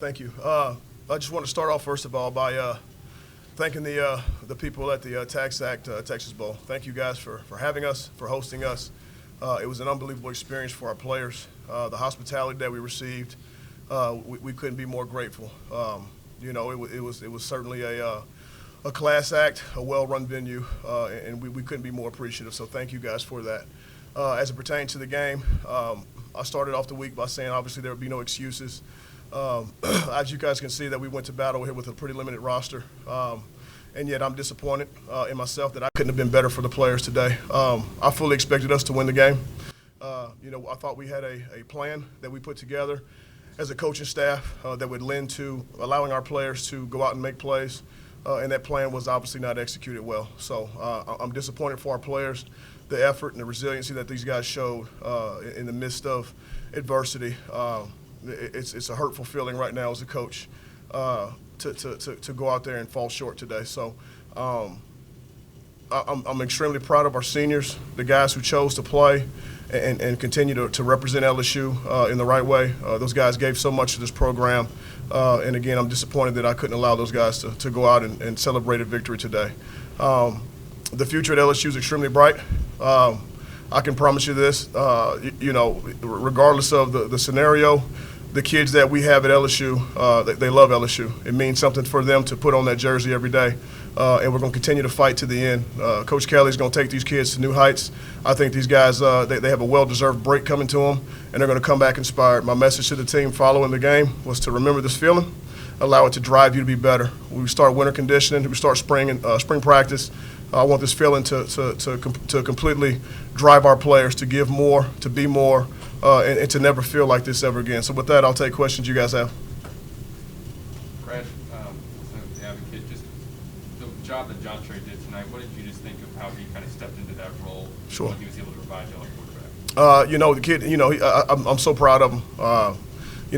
Thank you. I just want to start off first of all by thanking the people at the Tax Act Texas Bowl. Thank you guys for having us, for hosting us. It was an unbelievable experience for our players. The hospitality that we received, we couldn't be more grateful. It was certainly a class act, a well-run venue, and we couldn't be more appreciative. So thank you guys for that. As it pertains to the game, I started off the week by saying obviously there would be no excuses. As you guys can see, that we went to battle here with a pretty limited roster, and yet I'm disappointed in myself that I couldn't have been better for the players today. I fully expected us to win the game. I thought we had a plan that we put together as a coaching staff that would lend to allowing our players to go out and make plays, and that plan was obviously not executed well. So I'm disappointed for our players, the effort and the resiliency that these guys showed in the midst of adversity. It's a hurtful feeling right now as a coach to go out there and fall short today. So I'm extremely proud of our seniors, the guys who chose to play and continue to represent LSU in the right way. Those guys gave so much to this program. And again, I'm disappointed that I couldn't allow those guys to go out and celebrate a victory today. The future at LSU is extremely bright. I can promise you this, regardless of the scenario, the kids that we have at LSU, they love LSU. It means something for them to put on that jersey every day, and we're going to continue to fight to the end. Coach Kelly's going to take these kids to new heights. I think these guys, they have a well-deserved break coming to them, and they're going to come back inspired. My message to the team following the game was to remember this feeling, allow it to drive you to be better. When we start winter conditioning, we start spring practice, I want this feeling to completely drive our players to give more, to be more, and to never feel like this ever again. So with that, I'll take questions you guys have. Brad, the advocate, just the job that John Trey did tonight, what did you just think of how he kind of stepped into that role? Sure. When he was able to provide you like quarterback? The kid, I'm so proud of him.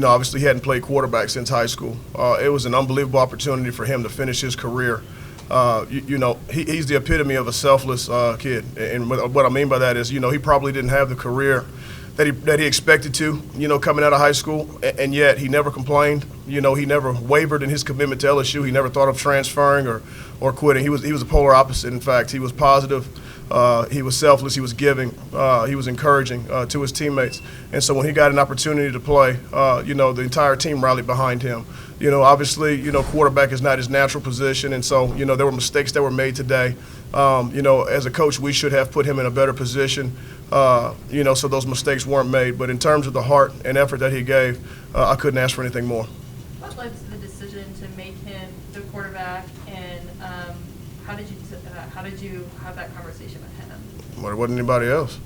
Obviously he hadn't played quarterback since high school. It was an unbelievable opportunity for him to finish his career. He's the epitome of a selfless kid, and what I mean by that is, he probably didn't have the career that he expected to, coming out of high school, and yet he never complained. He never wavered in his commitment to LSU. He never thought of transferring or quitting. He was a polar opposite. In fact, he was positive. He was selfless. He was giving. He was encouraging to his teammates. And so when he got an opportunity to play, the entire team rallied behind him. Obviously, quarterback is not his natural position, and so, there were mistakes that were made today. As a coach, we should have put him in a better position, so those mistakes weren't made. But in terms of the heart and effort that he gave, I couldn't ask for anything more. What led to the decision to make him the quarterback, and how did you have that conversation with him? Well, there wasn't anybody else.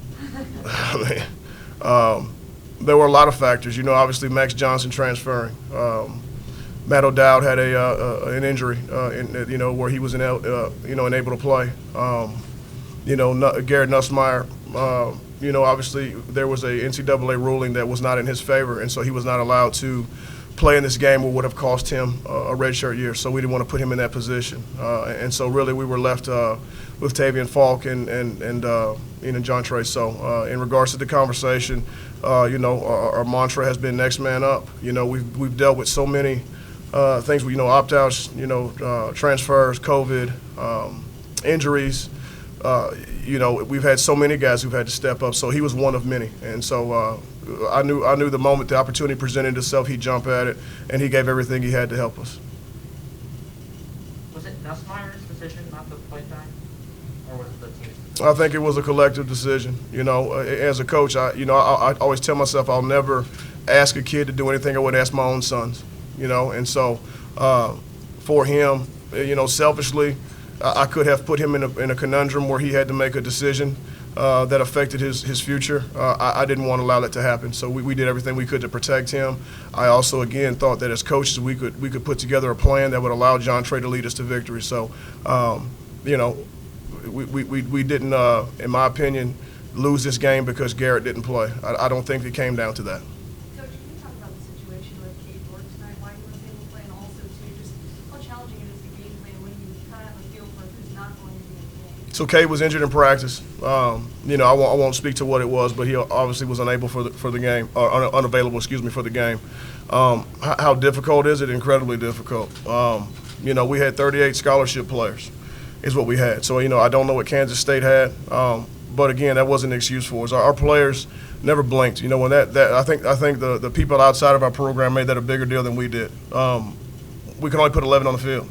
There were a lot of factors. Obviously Max Johnson transferring. Matt O'Dowd had an injury, where he was unable to play. Garrett Nussmeier, obviously there was a NCAA ruling that was not in his favor, and so he was not allowed to play in this game, what would have cost him a redshirt year. So we didn't want to put him in that position, and so really we were left with Tavian Falk and John Trey. So in regards to the conversation, our mantra has been next man up. We've dealt with so many things, opt-outs, transfers, COVID, injuries. We've had so many guys who've had to step up. So he was one of many, and so I knew the moment the opportunity presented itself, he'd jump at it, and he gave everything he had to help us. Was it Nussmeier's decision not to play time, or was it the team's decision? I think it was a collective decision. As a coach, I always tell myself I'll never ask a kid to do anything I wouldn't ask my own sons. And so for him, selfishly, I could have put him in a conundrum where he had to make a decision that affected his future. I didn't want to allow that to happen, so we did everything we could to protect him. I also, again, thought that as coaches we could put together a plan that would allow John Trey to lead us to victory. So, we didn't, in my opinion, lose this game because Garrett didn't play. I don't think it came down to that. Coach, can you talk about the situation with Cade York tonight, why he wasn't able to play, and also, too, just how challenging it is to game plan when you kind of have a feel for who's not going to be in the game? So Cade was injured in practice. I won't speak to what it was, but he obviously was unable for the game, or unavailable, for the game. How difficult is it? Incredibly difficult. We had 38 scholarship players, is what we had. So I don't know what Kansas State had, but again, that wasn't an excuse for us. Our players never blinked. When I think the people outside of our program made that a bigger deal than we did. We can only put 11 on the field.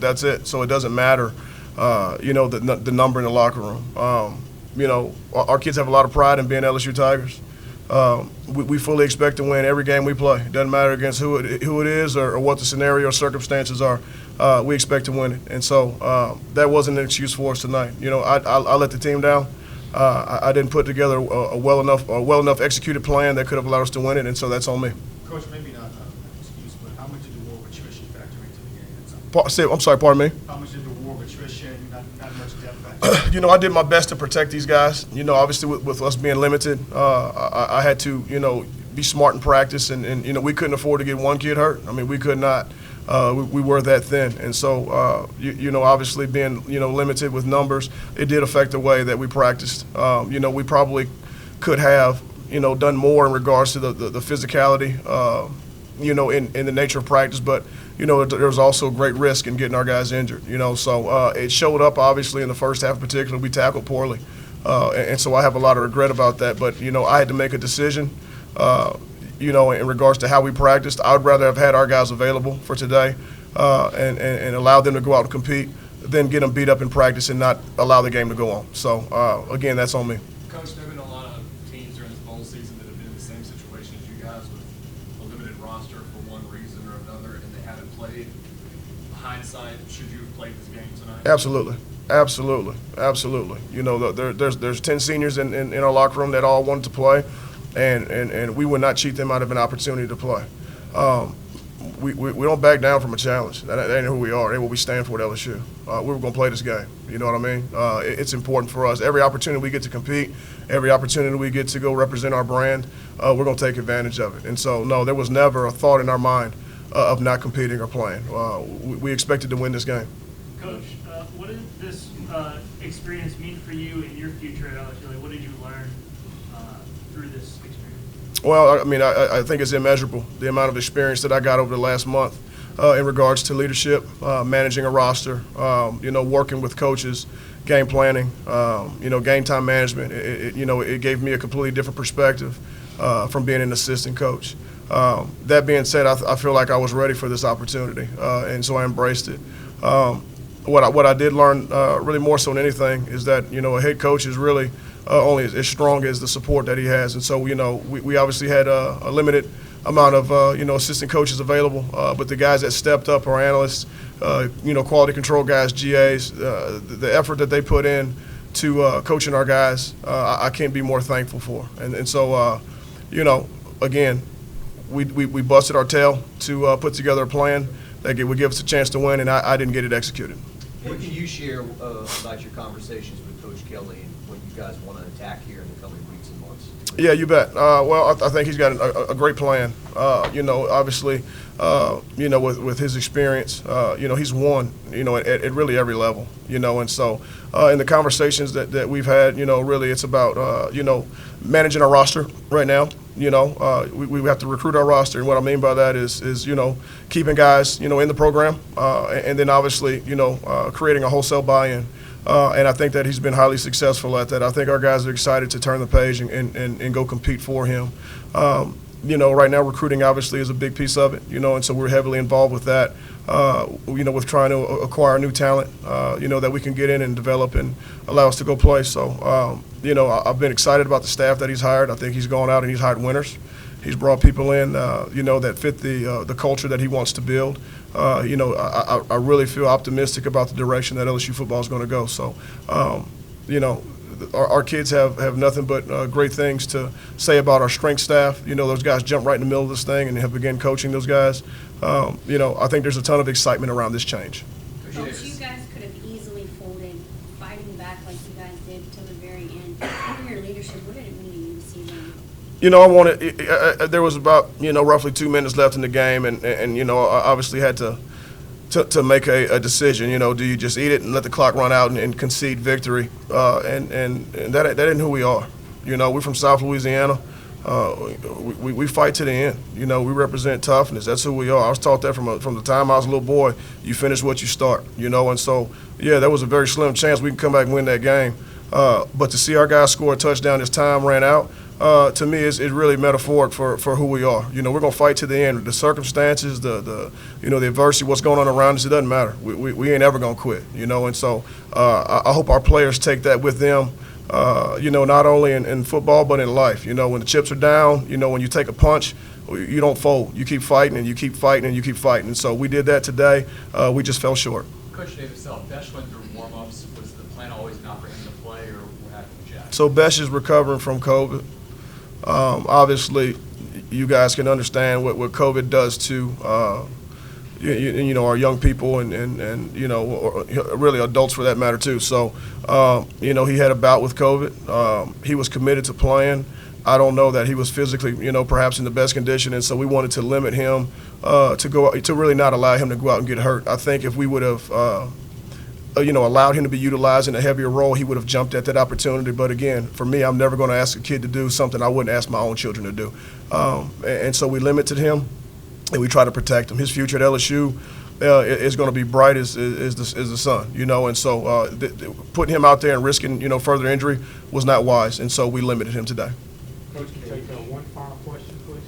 That's it. So it doesn't matter. The number in the locker room. Our kids have a lot of pride in being LSU Tigers. We fully expect to win every game we play. It doesn't matter against who it is or what the scenario or circumstances are. We expect to win it. And so that wasn't an excuse for us tonight. I let the team down. I didn't put together a well enough executed plan that could have allowed us to win it, and so that's on me. Coach, maybe not an excuse, but how much did the war of attrition factor into the game? I'm sorry, pardon me? How much did the war of attrition, not much depth factor? I did my best to protect these guys. Obviously with us being limited, I had to, be smart in practice, and we couldn't afford to get one kid hurt. I mean, we could not. We were that thin, and so obviously being limited with numbers, it did affect the way that we practiced. We probably could have done more in regards to the physicality, in the nature of practice, but there was also great risk in getting our guys injured. So it showed up obviously in the first half in particular. We tackled poorly, and so I have a lot of regret about that. But I had to make a decision. In regards to how we practiced, I would rather have had our guys available for today and allow them to go out and compete than get them beat up in practice and not allow the game to go on. So, again, that's on me. Coach, there have been a lot of teams during this bowl season that have been in the same situation as you guys with a limited roster for one reason or another, and they haven't played. Hindsight, should you have played this game tonight? Absolutely. There's 10 seniors in our locker room that all wanted to play. And we would not cheat them out of an opportunity to play. We don't back down from a challenge. That ain't who we are. That ain't what we stand for at LSU. We were going to play this game. You know what I mean? It's important for us. Every opportunity we get to compete, every opportunity we get to go represent our brand, we're going to take advantage of it. And so, no, there was never a thought in our mind of not competing or playing. We expected to win this game. Coach, what did this experience mean for you in your future at LSU? Like, what did you learn through this experience? Well, I mean, I think it's immeasurable, the amount of experience that I got over the last month in regards to leadership, managing a roster, working with coaches, game planning, game time management. It gave me a completely different perspective from being an assistant coach. That being said, I feel like I was ready for this opportunity, and so I embraced it. What I did learn really more so than anything is that, a head coach is really only as strong as the support that he has. And so, we obviously had a limited amount of, assistant coaches available, but the guys that stepped up, our analysts, quality control guys, GAs, the effort that they put in to coaching our guys, I can't be more thankful for. And so, again, we busted our tail to put together a plan that would give us a chance to win, and I didn't get it executed. What can you share about your conversations with Coach Kelly and what you guys want to attack here in the coming weeks and months? Yeah, you bet. I think he's got a great plan. Obviously, with his experience, he's won, at really every level, and so in the conversations that we've had, really it's about, managing our roster right now. We have to recruit our roster, and what I mean by that is keeping guys, in the program, and then obviously, creating a wholesale buy-in. And I think that he's been highly successful at that. I think our guys are excited to turn the page and go compete for him. Right now recruiting obviously is a big piece of it, and so we're heavily involved with that, with trying to acquire new talent, that we can get in and develop and allow us to go play. So, I've been excited about the staff that he's hired. I think he's gone out and he's hired winners. He's brought people in, that fit the culture that he wants to build. I really feel optimistic about the direction that LSU football is going to go. So, our kids have nothing but great things to say about our strength staff. Those guys jump right in the middle of this thing and have begun coaching those guys. I think there's a ton of excitement around this change. Coach, you guys could have easily folded, fighting back like you guys did till the very end. Under your leadership, what did it mean to you to see them? There was about, roughly 2 minutes left in the game, and I obviously had to to make a decision. Do you just eat it and let the clock run out and concede victory? And that isn't who we are. We're from South Louisiana. We fight to the end. We represent toughness. That's who we are. I was taught that from the time I was a little boy. You finish what you start. And so there was a very slim chance we can come back and win that game. But to see our guys score a touchdown as time ran out, to me, it's really metaphoric for who we are. We're going to fight to the end. The circumstances, the adversity, what's going on around us, it doesn't matter. We ain't ever going to quit. And so I hope our players take that with them. Not only in football but in life. When the chips are down, when you take a punch, you don't fold. You keep fighting and you keep fighting and you keep fighting. And so we did that today. We just fell short. Coach Davis, Besh went through warm-ups. Was the plan always not for him to play, or what happened with Jack? So Besh is recovering from COVID. Obviously, you guys can understand what COVID does to our young people and really adults for that matter too. So he had a bout with COVID. He was committed to playing. I don't know that he was physically perhaps in the best condition, and so we wanted to limit him to really not allow him to go out and get hurt. I think if we would have allowed him to be utilized in a heavier role, he would have jumped at that opportunity. But again, for me, I'm never going to ask a kid to do something I wouldn't ask my own children to do. And so we limited him, and we try to protect him. His future at LSU is going to be bright as the sun, And so putting him out there and risking, further injury was not wise. And so we limited him today. Coach, can you take one final question, please?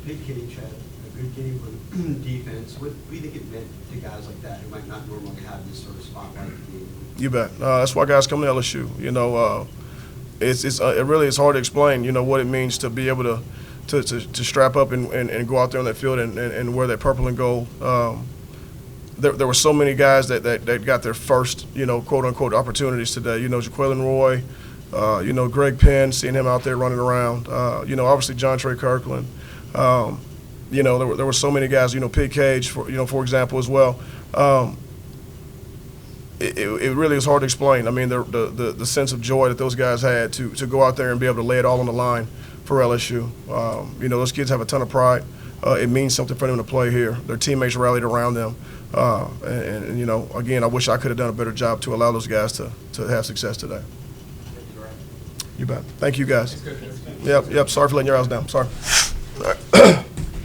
Big Cage had a good game with defense. What do you think it meant to guys like that who might not normally have this sort of spotlight game? You bet. That's why guys come to LSU. It really is hard to explain. What it means to be able to strap up and go out there on that field and wear that purple and gold. There were so many guys that got their first quote unquote opportunities today. Jaquelin Roy. Greg Penn, seeing him out there running around. Obviously John Trey Kirkland. There were so many guys. Pig Cage, for example, as well. It really is hard to explain. I mean, the sense of joy that those guys had to go out there and be able to lay it all on the line for LSU. Those kids have a ton of pride. It means something for them to play here. Their teammates rallied around them. Again, I wish I could have done a better job to allow those guys to have success today. You bet. Thank you, guys. Yep. Sorry for letting your house down. Sorry. All right.